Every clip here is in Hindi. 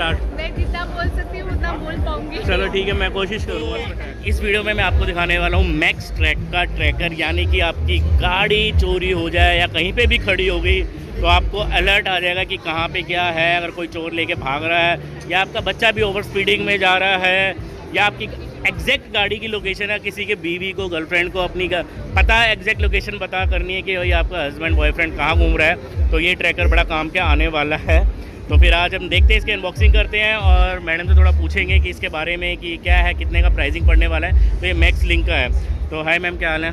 स्टार्ट। मैं जितना बोल सकती हूँ उतना बोल पाऊंगी। चलो ठीक है, मैं कोशिश करूँगा। इस वीडियो में मैं आपको दिखाने वाला हूँ मैक्स ट्रैक का ट्रैकर, यानी कि आपकी गाड़ी चोरी हो जाए या कहीं पे भी खड़ी हो गई तो आपको अलर्ट आ जाएगा कि कहाँ पे क्या है। अगर कोई चोर लेके भाग रहा है या आपका बच्चा भी ओवर स्पीडिंग में जा रहा है या आपकी एग्जैक्ट गाड़ी की लोकेशन है, किसी के बीवी को गर्लफ्रेंड को अपनी का पता है, एग्जैक्ट लोकेशन पता करनी है कि भाई आपका हस्बैंड बॉयफ्रेंड कहाँ घूम रहा है, तो ये ट्रैकर बड़ा काम के आने वाला है। तो फिर आज हम देखते हैं, इसके अनबॉक्सिंग करते हैं और मैडम से थोड़ा पूछेंगे कि इसके बारे में कि क्या है, कितने का प्राइसिंग पड़ने वाला है। तो ये मैक्स लिंक का है। तो हाय मैम, क्या हाल है?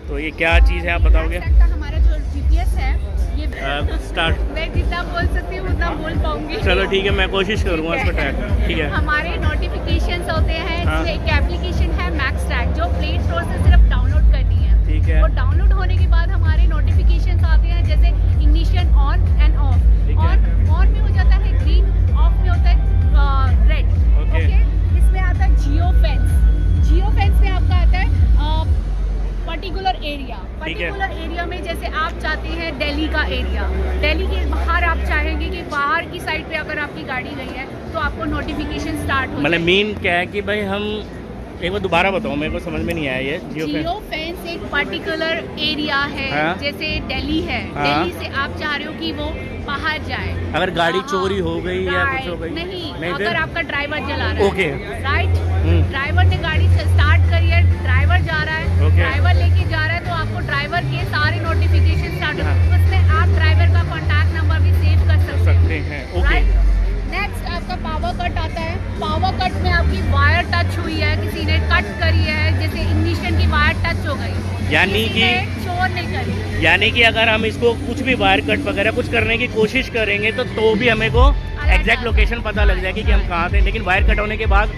तो ये क्या चीज़ है आप बताओगे? हमारा जो जीपीएस है ये स्टार्ट। मैं जितना बोल सकती हूँ उतना बोल पाऊंगी। चलो ठीक है, मैं कोशिश करूँगा उस पर ट्रैक। ठीक है। हमारे नोटिफिकेशंस होते हैं। हाँ। एक एप्लीकेशन है मैक्स ट्रैक जो प्ले स्टोर से सिर्फ डाउनलोड करनी है। ठीक है। वो डाउनलोड होने के बाद हमारे नोटिफिकेशंस आते हैं, जैसे ignition on end of. On में हो जाता है ग्रीन, ऑफ में होता है रेड। ओके। इसमें आता है जियो फेंस। जियो फेंस में आपका आता है पर्टिकुलर एरिया में, जैसे आप चाहते हैं दिल्ली का एरिया, दिल्ली के बाहर आप चाहेंगे कि बाहर की साइड पे अगर आपकी गाड़ी गई है तो आपको नोटिफिकेशन स्टार्ट हो मतलब मीन क्या है कि भाई हम एक बार दोबारा बताओ, मेरे को समझ में नहीं आया ये जियो फेंस एक पर्टिकुलर एरिया है। हाँ? जैसे दिल्ली है। हाँ? दिल्ली से आप चाह रहे हो कि वो बाहर जाए। अगर गाड़ी चोरी हो गई या कुछ हो गई? नहीं, अगर फिर? आपका ड्राइवर चला रहा है। ओके। राइट। ड्राइवर ने गाड़ी स्टार्ट करी है, ड्राइवर जा रहा है। ओके। ड्राइवर लेके जा रहा है तो आपको ड्राइवर के सारे नोटिफिकेशन स्टार्ट हाँ। उसमें आप ड्राइवर का कॉन्टैक्ट नंबर भी सेव कर सकते हैं। ओके। नेक्स्ट आपका पावर कट आता है। पावर कट में आपकी वायर टच हुई है, किसी ने कट करी है, जैसे इग्निशन की वायर टच हो गई, यानी किसी ने चोर ने करी। यानी कि अगर हम इसको कुछ भी वायर कट वगैरह कुछ करने की कोशिश करेंगे तो भी हमें को एग्जैक्ट लोकेशन पता लग जाएगी कि हम कहाँ थे। लेकिन वायर कट होने के बाद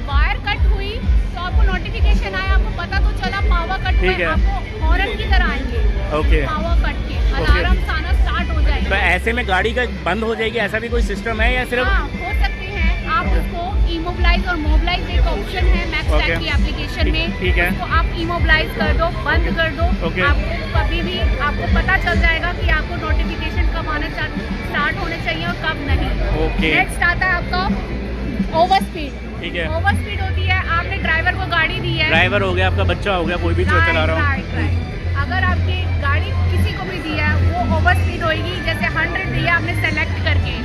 वायर कट हुई तो आपको नोटिफिकेशन आया, आपको पता तो चला पावर कट ठीक में, है। आपको हॉर्न की तरह आएंगे। ओके। पावर कट के अलार्म आना स्टार्ट हो जाएगा। तो ऐसे में गाड़ी का बंद हो जाएगी, ऐसा भी कोई सिस्टम है या सिर्फ? हाँ, हो सकते हैं। आप उसको इमोबलाइज और मोबलाइज एक ऑप्शन है मैक्स ट्रैक की एप्लीकेशन में। ठीक है। उसको आप इमोबलाइज कर दो, बंद कर दो। ओके। आपको कभी भी आपको पता चल जाएगा कि आपको नोटिफिकेशन कब आना स्टार्ट होने चाहिए और कब नहीं। ओके। नेक्स्ट आता है आपका ओवर स्पीड। ठीक है। ओवर स्पीड होती है, आपने ड्राइवर को गाड़ी दी है, ड्राइवर हो गया, आपका बच्चा हो गया, कोई भी चोर चला रहा हो। अगर आपकी गाड़ी किसी को भी दी है वो ओवर स्पीड होगी, जैसे 100 दिया आपने सेलेक्ट करके,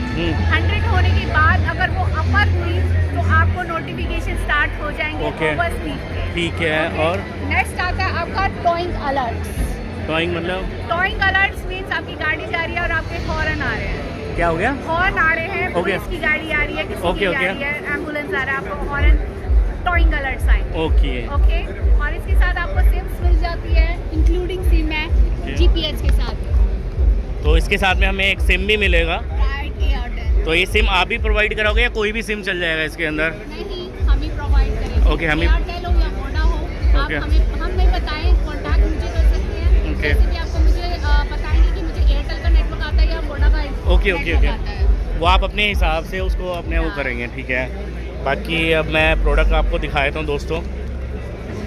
100 होने के बाद अगर वो अपर हुई तो आपको नोटिफिकेशन स्टार्ट हो जाएंगे ओवर स्पीड के। ठीक है। और नेक्स्ट आता है आपका टॉइंग अलर्ट्स। टॉइंग मतलब? टॉइंग अलर्ट्स मीन्स आपकी गाड़ी जा रही है और आपके हॉर्न आ रहे हैं। क्या हो गया? हॉर्न आ रहे हैं, ओके। पुलिस की गाड़ी आ रही है, किसी ओके, की ओके। आ रही है, एम्बुलेंस आ रहा है, आपको हॉर्न टॉइंग अलर्ट्स आएंगे। ओके। ओके। और इसके साथ आपको सिम्स मिल जाती है, इंक्लूडिंग सिम है जीपीएस के साथ। तो इसके साथ में हमें एक सिम भी मिलेगा। Right, Airtel. तो ये सिम आप ही प्रोवाइड करोगे या कोई भी सिम चल जाएगा इसके अंदर? नहीं, हम ही प्रोवाइड करेंगे। ओके, हम ही। एयरटेल हो या वोडा हो, आप ओके। हम नहीं बताएं, कॉन्टैक्ट मुझे कर सकते हैं। ओके। जैसे भी आपको मुझे बताएंगे कि मुझे एयरटेल का नेटवर्क आता है या वोडा का ओके, ओके, ओके। आता है। वो आप अपने हिसाब से उसको अपने वो करेंगे। ठीक है। बाकी अब मैं प्रोडक्ट आपको दिखा देता हूँ दोस्तों।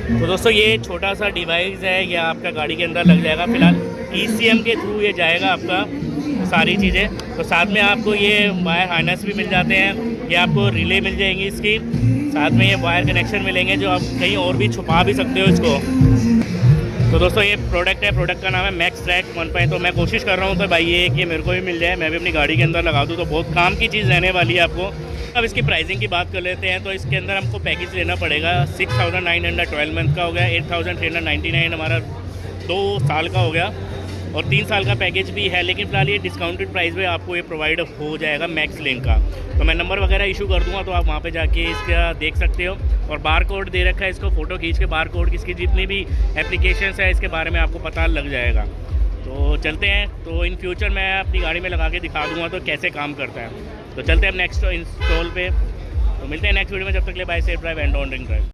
तो दोस्तों ये छोटा सा डिवाइस है, ये आपका गाड़ी के अंदर लग जाएगा। फिलहाल ECM के थ्रू ये जाएगा आपका सारी चीज़ें। तो साथ में आपको ये वायर हार्नेस भी मिल जाते हैं, ये आपको रिले मिल जाएंगी इसकी, साथ में ये वायर कनेक्शन मिलेंगे जो आप कहीं और भी छुपा भी सकते हो इसको। तो दोस्तों ये प्रोडक्ट है, प्रोडक्ट का नाम है मैक्स ट्रैक 1.0। तो मैं कोशिश कर रहा हूँ तो भाई ये कि मेरे को भी मिल जाए, मैं भी अपनी गाड़ी के अंदर लगा दूँ, तो बहुत काम की चीज़ रहने वाली है आपको। अब इसकी प्राइसिंग की बात कर लेते हैं। तो इसके अंदर हमको पैकेज लेना पड़ेगा। 6900 12 मंथ का हो गया, 8399 हमारा 2 साल का हो गया, और 3 साल का पैकेज भी है। लेकिन फिलहाल ये डिस्काउंटेड प्राइस में आपको ये प्रोवाइड हो जाएगा मैक्स लिंक का। तो मैं नंबर वगैरह इशू कर दूंगा, तो आप वहाँ पे जाके इसका देख सकते हो। और बार कोड दे रखा है, इसको फ़ोटो खींच के बार कोड इसकी जितनी भी एप्लीकेशंस है इसके बारे में आपको पता लग जाएगा। तो चलते हैं। तो इन फ्यूचर मैं अपनी गाड़ी में लगा के दिखा दूँगा तो कैसे काम करता है। तो चलते हैं अब नेक्स्ट इंस्टॉल पे। तो मिलते हैं नेक्स्ट वीडियो में, जब तक के लिए bye, safe drive and don't drink drive.